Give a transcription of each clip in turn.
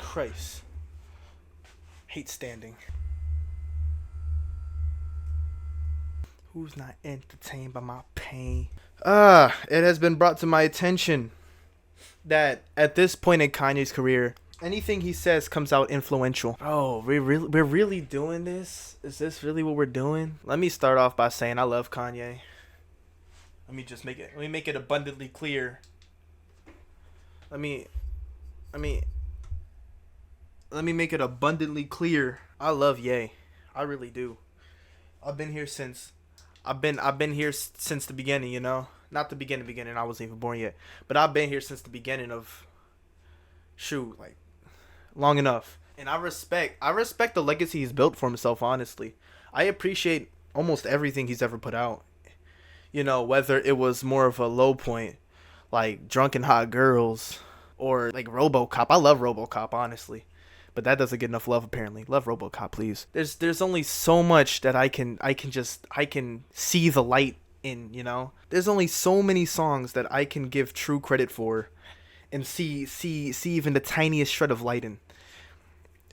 Christ. Hate standing. Who's not entertained by my pain? It has been brought to my attention that at this point in Kanye's career, anything he says comes out influential. Oh, we're really doing this? Is this really what we're doing? Let me start off by saying I love Kanye. Let me make it abundantly clear. Let me make it abundantly clear. I love Ye. I really do. I've been here since the beginning, you know? Not the beginning, I wasn't even born yet. But I've been here since the beginning of like long enough. And I respect the legacy he's built for himself, honestly. I appreciate almost everything he's ever put out. You know, whether it was more of a low point, like Drunken Hot Girls, or like RoboCop. I love RoboCop, honestly. But that doesn't get enough love, apparently. Love RoboCop, please. There's only so much that I can see the light in, you know? There's only so many songs that I can give true credit for and see even the tiniest shred of light in.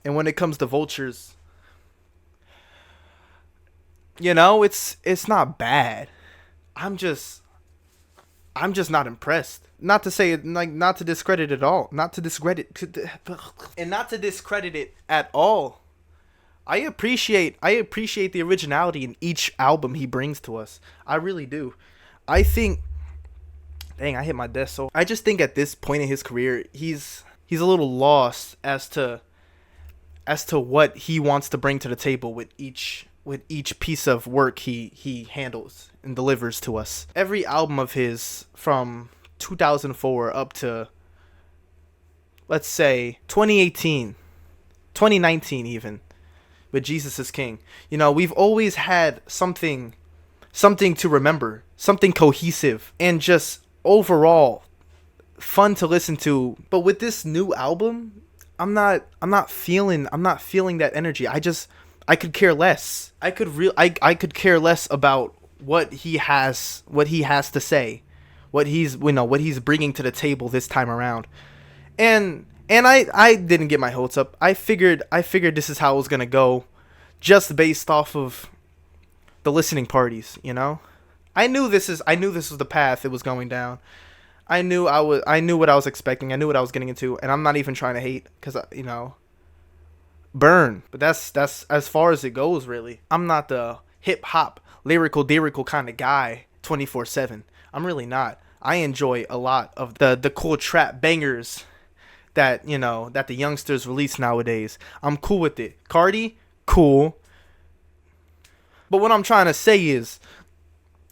And when it comes to Vultures, you know, it's not bad. I'm just not impressed. Not to say it, like, not to discredit it all. Not to discredit it at all. I appreciate the originality in each album he brings to us. I really do. I think, dang, I hit my desk. So I just think at this point in his career, he's a little lost as to what he wants to bring to the table with each piece of work he handles and delivers to us. Every album of his from 2004 up to, let's say, 2018, 2019 even, with Jesus is King. You know, we've always had something to remember, something cohesive, and just overall fun to listen to. But with this new album, I'm not feeling that energy. I could care less. I could care less about what he has to say, what he's bringing to the table this time around. And I didn't get my hopes up. I figured this is how it was gonna go, just based off of the listening parties. You know, I knew this was the path it was going down. I knew what I was expecting. I knew what I was getting into, and I'm not even trying to hate because you know, burn. But that's as far as it goes, really. I'm not the hip hop lyrical kind of guy 24/7. I'm really not. I enjoy a lot of the cool trap bangers that the youngsters release nowadays. I'm cool with it. Cardi, cool. But what I'm trying to say is,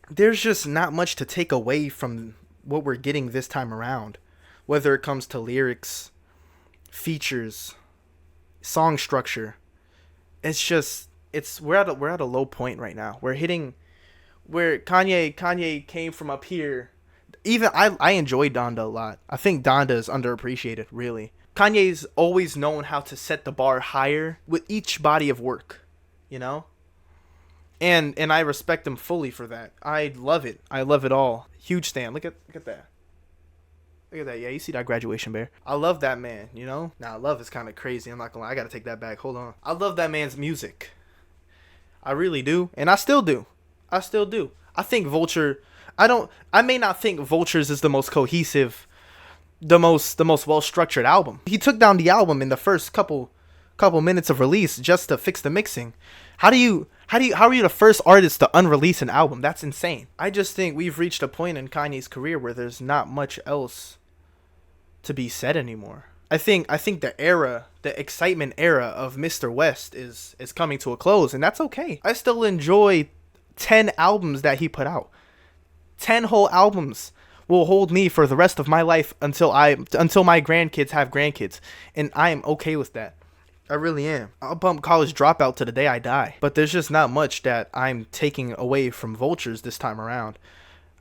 there's just not much to take away from what we're getting this time around, whether it comes to lyrics, features, song structure. We're at a low point right now. We're hitting where Kanye came from up here. Even I enjoy Donda a lot. I think Donda is underappreciated, really. Kanye's always known how to set the bar higher with each body of work, you know? And I respect him fully for that. I love it. I love it all. Huge stan. Look at that. Look at that. Yeah, you see that graduation bear? I love that man, you know? Now, love is kind of crazy. I'm not gonna lie. I gotta take that back. Hold on. I love that man's music. I really do. And I still do. I think I may not think Vultures is the most cohesive, the most well-structured album. He took down the album in the first couple minutes of release just to fix the mixing. How are you the first artist to unrelease an album? That's insane. I just think we've reached a point in Kanye's career where there's not much else to be said anymore. I think the excitement era of Mr. West is coming to a close, and that's okay. I still enjoy 10 albums that he put out. 10 whole albums will hold me for the rest of my life until my grandkids have grandkids, and I am okay with that. I really am. I'll bump College Dropout to the day I die. But there's just not much that I'm taking away from Vultures this time around.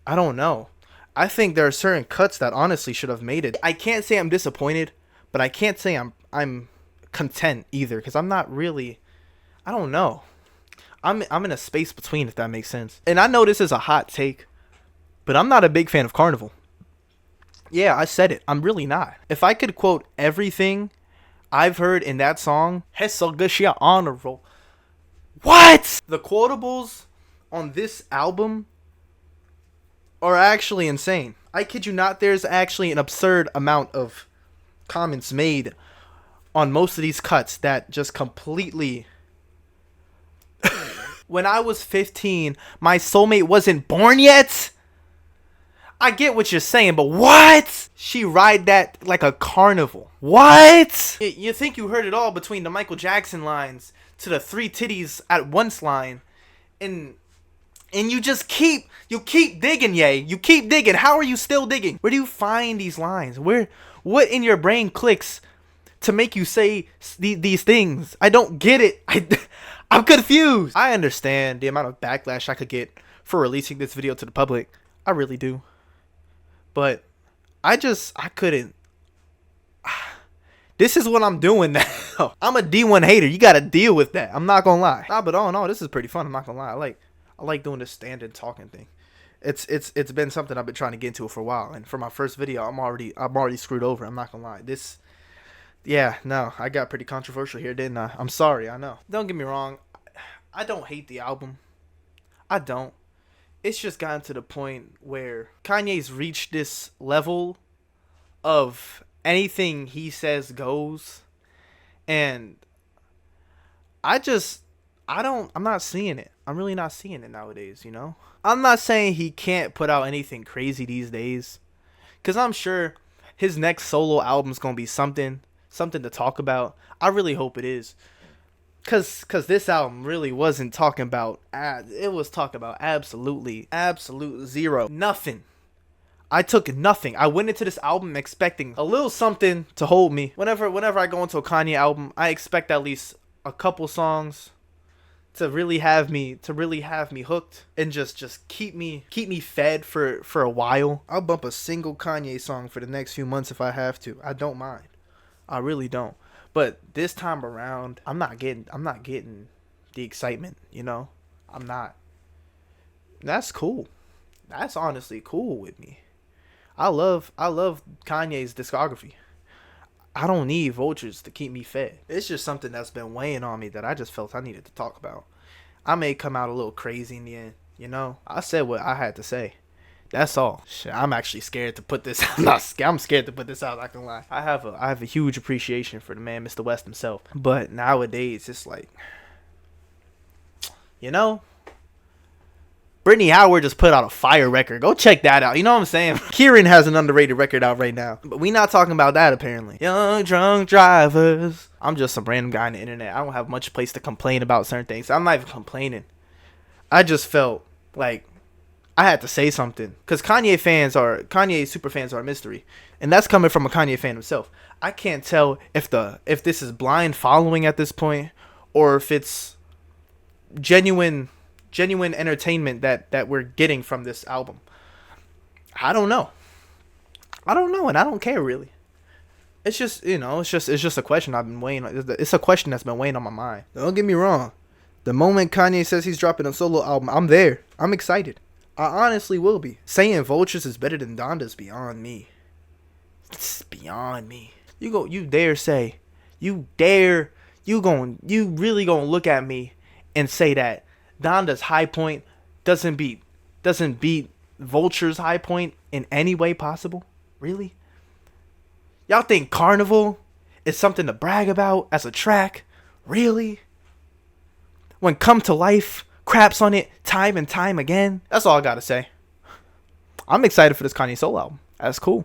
I don't know. I think there are certain cuts that honestly should have made it. I can't say I'm disappointed, but I can't say I'm content either, because I'm not really. I don't know. I'm in a space between, if that makes sense. And I know this is a hot take, but I'm not a big fan of Carnival. Yeah, I said it. I'm really not. If I could quote everything I've heard in that song, Hesogashia honor roll. What? The quotables on this album are actually insane. I kid you not, there's actually an absurd amount of comments made on most of these cuts that just completely... When I was 15, my soulmate wasn't born yet? I get what you're saying, but what? She ride that like a carnival. What? You think you heard it all between the Michael Jackson lines to the three titties at once line. And you just keep digging, yay. You keep digging. How are you still digging? Where do you find these lines? What in your brain clicks to make you say these things? I don't get it. I'm confused. I understand the amount of backlash I could get for releasing this video to the public. I really do. But I couldn't. This is what I'm doing now. I'm a D1 hater. You got to deal with that. I'm not going to lie. Nah, but all in all, this is pretty fun. I'm not going to lie. I like doing this standing talking thing. It's been something I've been trying to get into for a while. And for my first video, I'm already screwed over. I'm not going to lie. Yeah, no, I got pretty controversial here, didn't I? I'm sorry, I know. Don't get me wrong. I don't hate the album. I don't. It's just gotten to the point where Kanye's reached this level of anything he says goes. And I'm not seeing it. I'm really not seeing it nowadays, you know? I'm not saying he can't put out anything crazy these days. Because I'm sure his next solo album's going to be something to talk about. I really hope it is. Cause this album really wasn't talking about it was talking about absolute zero. Nothing. I took nothing. I went into this album expecting a little something to hold me. Whenever I go into a Kanye album, I expect at least a couple songs to really have me hooked and just keep me fed for a while. I'll bump a single Kanye song for the next few months if I have to. I don't mind. I really don't. But this time around, I'm not getting the excitement, you know? I'm not. That's cool. That's honestly cool with me. I love Kanye's discography. I don't need Vultures to keep me fed. It's just something that's been weighing on me that I just felt I needed to talk about. I may come out a little crazy in the end, you know? I said what I had to say. That's all. Shit, I'm actually scared to put this out. I'm scared to put this out, I can lie. I have a huge appreciation for the man, Mr. West himself. But nowadays, it's like, you know, Brittany Howard just put out a fire record. Go check that out. You know what I'm saying? Kieran has an underrated record out right now. But we not talking about that, apparently. Young drunk drivers. I'm just some random guy on the internet. I don't have much place to complain about certain things. I'm not even complaining. I just felt like I had to say something. Because Kanye super fans are a mystery. And that's coming from a Kanye fan himself. I can't tell if this is blind following at this point, or if it's genuine entertainment that we're getting from this album. I don't know, and I don't care really. It's just, you know, it's just a question I've been weighing. It's a question that's been weighing on my mind. Don't get me wrong. The moment Kanye says he's dropping a solo album, I'm there. I'm excited. I honestly will be. Saying Vultures is better than Donda's beyond me. It's beyond me. You really gonna look at me and say that Donda's high point doesn't beat Vulture's high point in any way possible? Really? Y'all think Carnival is something to brag about as a track? Really? When Come to Life craps on it time and time again? That's all I gotta say. I'm excited for this Kanye solo album. That's cool.